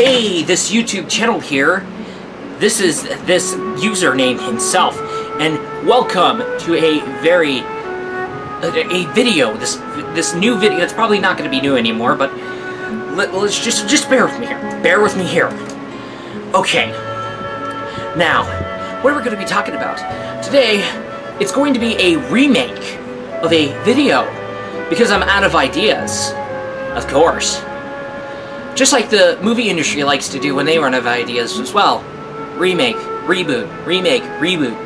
Hey, this YouTube channel here. This is this username himself, and welcome to a video. This new video. It's probably not going to be new anymore, but let's just bear with me here. Bear with me here. Okay. Now, what are we going to be talking about today? It's going to be a remake of a video because I'm out of ideas. Of course. Just like the movie industry likes to do when they run out of ideas as well. Remake, reboot, remake, reboot.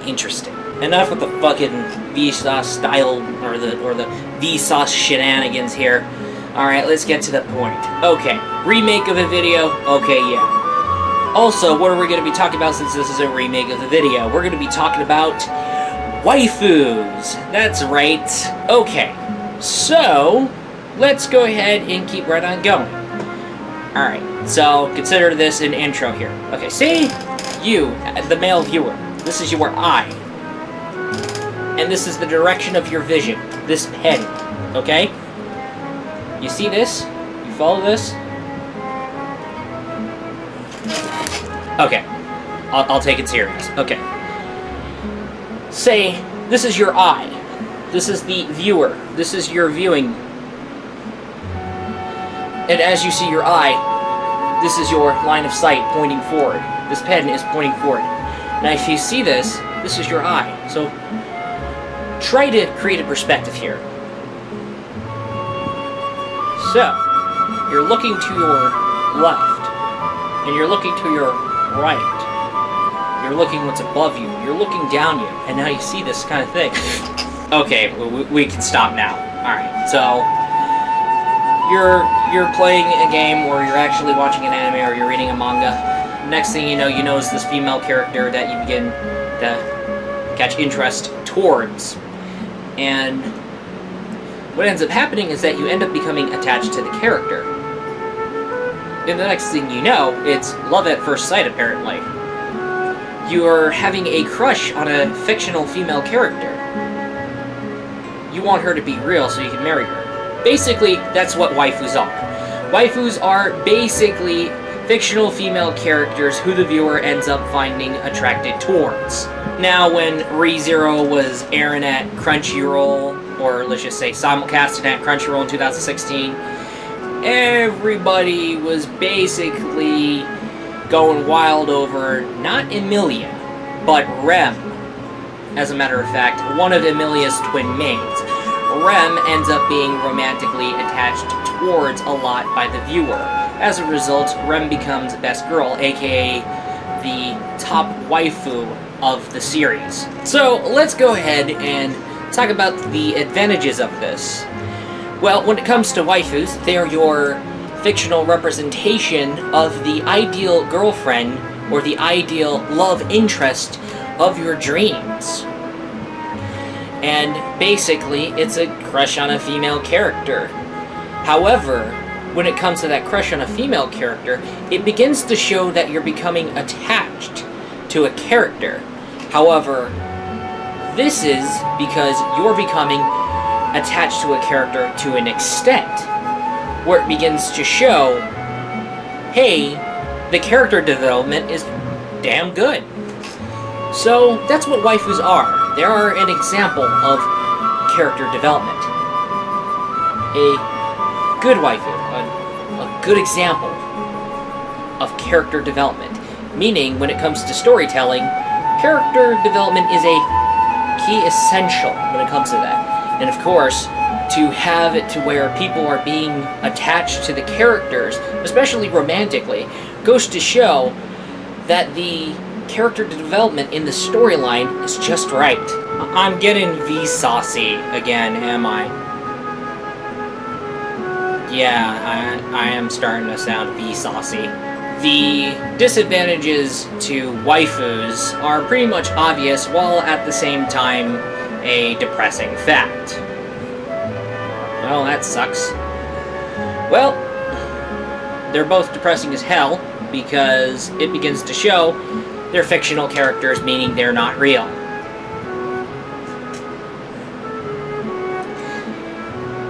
Interesting. Enough with the fucking Vsauce style or the Vsauce shenanigans here. Alright, let's get to the point. Okay, remake of a video. Okay, yeah. Also, what are we going to be talking about since this is a remake of the video? We're going to be talking about waifus. That's right. Okay, so let's go ahead and keep right on going. Alright, so consider this an intro here. Okay, say you, the male viewer, this is your eye. And this is the direction of your vision. This pen, okay? You see this? You follow this? Okay, I'll take it serious. Okay. Say, this is your eye. This is the viewer. This is your viewing. And as you see your eye, this is your line of sight pointing forward. This pen is pointing forward. Now if you see this, this is your eye. So try to create a perspective here. So, you're looking to your left, and you're looking to your right. You're looking what's above you. You're looking down you, and now you see this kind of thing. Okay, we can stop now. Alright, so you're playing a game, or you're actually watching an anime, or you're reading a manga. Next thing you know is this female character that you begin to catch interest towards. And what ends up happening is that you end up becoming attached to the character. And the next thing you know, it's love at first sight, apparently. You're having a crush on a fictional female character. You want her to be real so you can marry her. Basically, that's what waifus are. Waifus are basically fictional female characters who the viewer ends up finding attracted towards. Now, when ReZero was airing at Crunchyroll, or let's just say simulcasted at Crunchyroll in 2016, everybody was basically going wild over not Emilia, but Rem. As a matter of fact, one of Emilia's twin mates. Rem ends up being romantically attached towards a lot by the viewer. As a result, Rem becomes best girl, aka the top waifu of the series. So, let's go ahead and talk about the advantages of this. Well, when it comes to waifus, they are your fictional representation of the ideal girlfriend or the ideal love interest of your dreams. And basically, it's a crush on a female character. However, when it comes to that crush on a female character, it begins to show that you're becoming attached to a character. However, this is because you're becoming attached to a character to an extent where it begins to show, hey, the character development is damn good. So that's what waifus are. They are an example of character development. A good waifu, a good example of character development. Meaning, when it comes to storytelling, character development is a key essential when it comes to that. And of course, to have it to where people are being attached to the characters, especially romantically, goes to show that the character development in the storyline is just right. I'm getting V-saucy again, am I? Yeah, I am starting to sound V-saucy. The disadvantages to waifus are pretty much obvious, while at the same time a depressing fact. Well, that sucks. Well, they're both depressing as hell, because it begins to show they're fictional characters, meaning they're not real.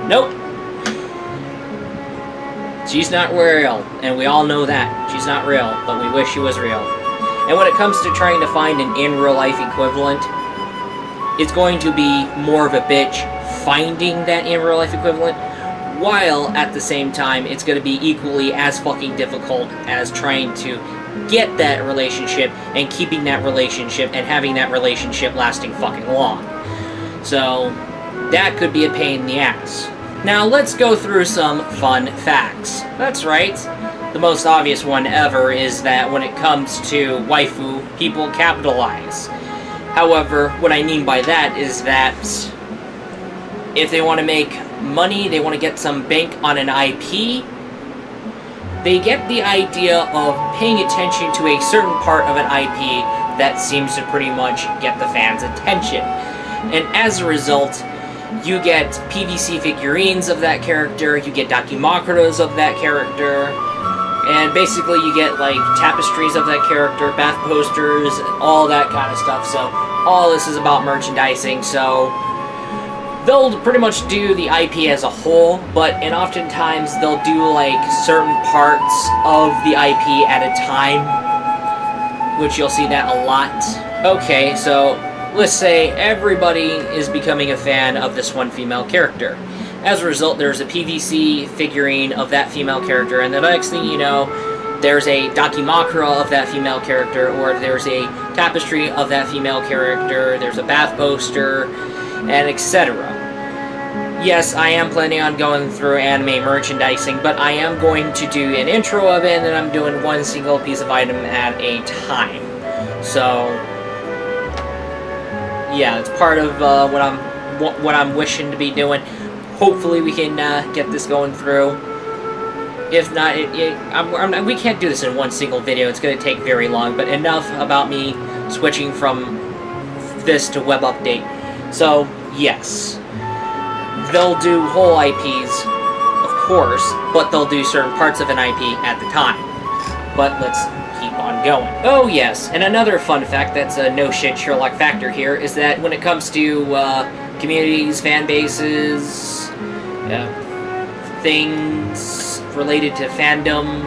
Nope. She's not real, and we all know that. She's not real, but we wish she was real. And when it comes to trying to find an in-real-life equivalent, it's going to be more of a bitch finding that in-real-life equivalent, while at the same time, it's going to be equally as fucking difficult as trying to get that relationship and keeping that relationship and having that relationship lasting fucking long. So, that could be a pain in the ass. Now, let's go through some fun facts. That's right. The most obvious one ever is that when it comes to waifu, people capitalize. However, what I mean by that is that if they want to make money, they want to get some bank on an IP, they get the idea of paying attention to a certain part of an IP that seems to pretty much get the fans' attention. And as a result, you get PVC figurines of that character, you get dakimakuras of that character, and basically you get, like, tapestries of that character, bath posters, all that kind of stuff. So, all this is about merchandising, so they'll pretty much do the IP as a whole, and oftentimes they'll do, like, certain parts of the IP at a time, which you'll see that a lot. Okay, so let's say everybody is becoming a fan of this one female character. As a result, there's a PVC figurine of that female character, and the next thing you know, there's a dakimakura of that female character, or there's a tapestry of that female character, there's a bath poster, and etc. Yes, I am planning on going through anime merchandising, but I am going to do an intro of it, and then I'm doing one single piece of item at a time. So, yeah, it's part of what I'm wishing to be doing. Hopefully we can get this going through. If not, we can't do this in one single video. It's going to take very long, but enough about me switching from this to web update. So, yes. They'll do whole IPs, of course, but they'll do certain parts of an IP at the time. But let's keep on going. Oh yes, and another fun fact that's a no-shit Sherlock factor here is that when it comes to communities, fan bases, things related to fandom,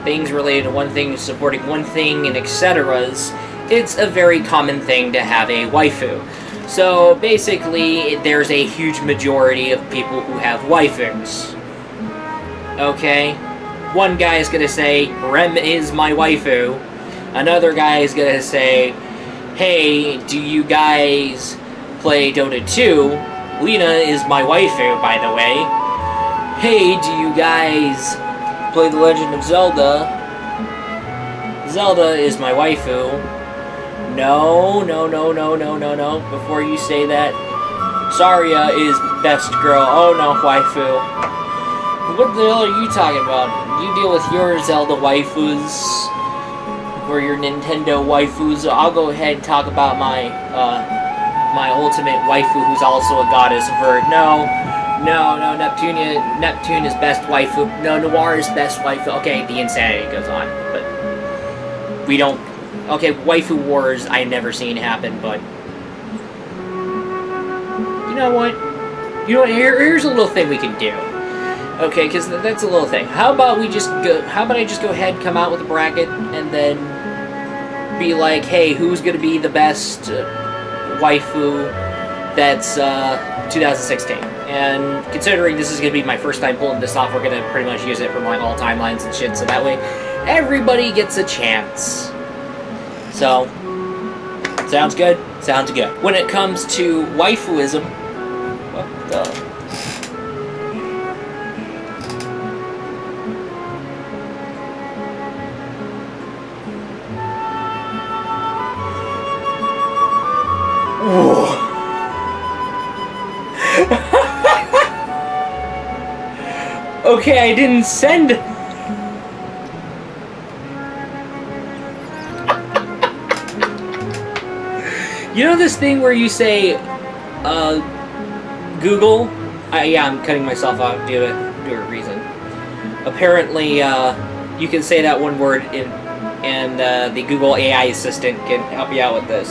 things related to one thing supporting one thing, and etceteras, it's a very common thing to have a waifu. So, basically, there's a huge majority of people who have waifus. Okay? One guy is gonna say, Rem is my waifu. Another guy is gonna say, hey, do you guys play Dota 2? Lena is my waifu, by the way. Hey, do you guys play The Legend of Zelda? Zelda is my waifu. No. Before you say that, Saria is best girl. Oh no, waifu. What the hell are you talking about? You deal with your Zelda waifus, or your Nintendo waifus. I'll go ahead and talk about my, my ultimate waifu, who's also a goddess, Vert. No, Neptune is best waifu. No, Noir is best waifu. Okay, the insanity goes on, but we don't. Okay, waifu wars I've never seen happen, but you know what? Here's a little thing we can do. Okay, because that's a little thing. How about I just go ahead, come out with a bracket, and then be like, hey, who's gonna be the best waifu that's 2016? And considering this is gonna be my first time pulling this off, we're gonna pretty much use it for like all timelines and shit, so that way everybody gets a chance. So, sounds good? Sounds good. When it comes to waifuism, what the... Okay, I didn't send... You know this thing where you say, Google? Yeah, I'm cutting myself out due to a reason. Apparently, you can say that one word, and the Google AI assistant can help you out with this.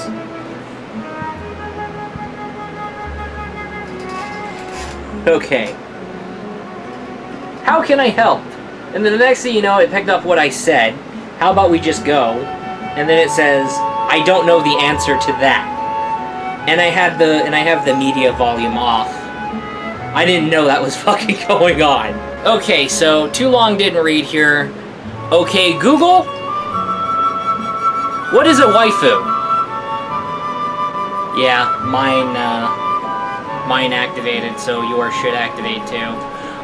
Okay. How can I help? And then the next thing you know, it picked up what I said. How about we just go? And then it says, I don't know the answer to that. And I have the media volume off. I didn't know that was fucking going on. Okay, so too long didn't read here. Okay, Google. What is a waifu? Yeah, mine activated, so yours should activate too.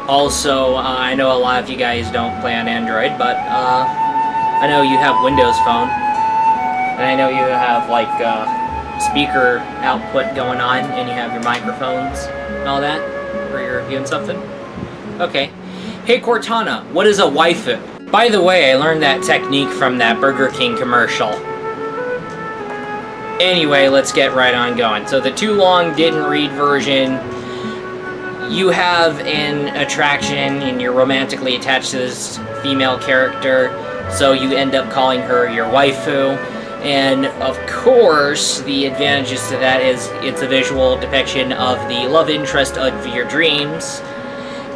Also, I know a lot of you guys don't play on Android, but I know you have Windows Phone, and I know you have like speaker output going on, and you have your microphones and all that for your viewing something. Okay. Hey Cortana, what is a waifu? By the way, I learned that technique from that Burger King commercial. Anyway, let's get right on going. So the too long didn't read version, you have an attraction and you're romantically attached to this female character, so you end up calling her your waifu. And of course, the advantages to that is it's a visual depiction of the love interest of your dreams.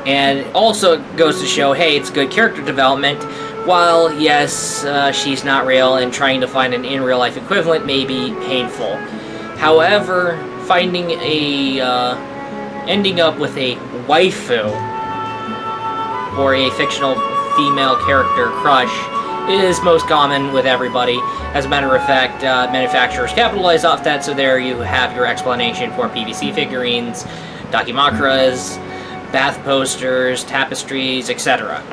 And also it goes to show, hey, it's good character development. While, yes, she's not real, and trying to find an in-real-life equivalent may be painful. However, finding a, ending up with a waifu, or a fictional female character crush, is most common with everybody. As a matter of fact, manufacturers capitalize off that, so there you have your explanation for PVC figurines, dakimakuras, bath posters, tapestries, etc.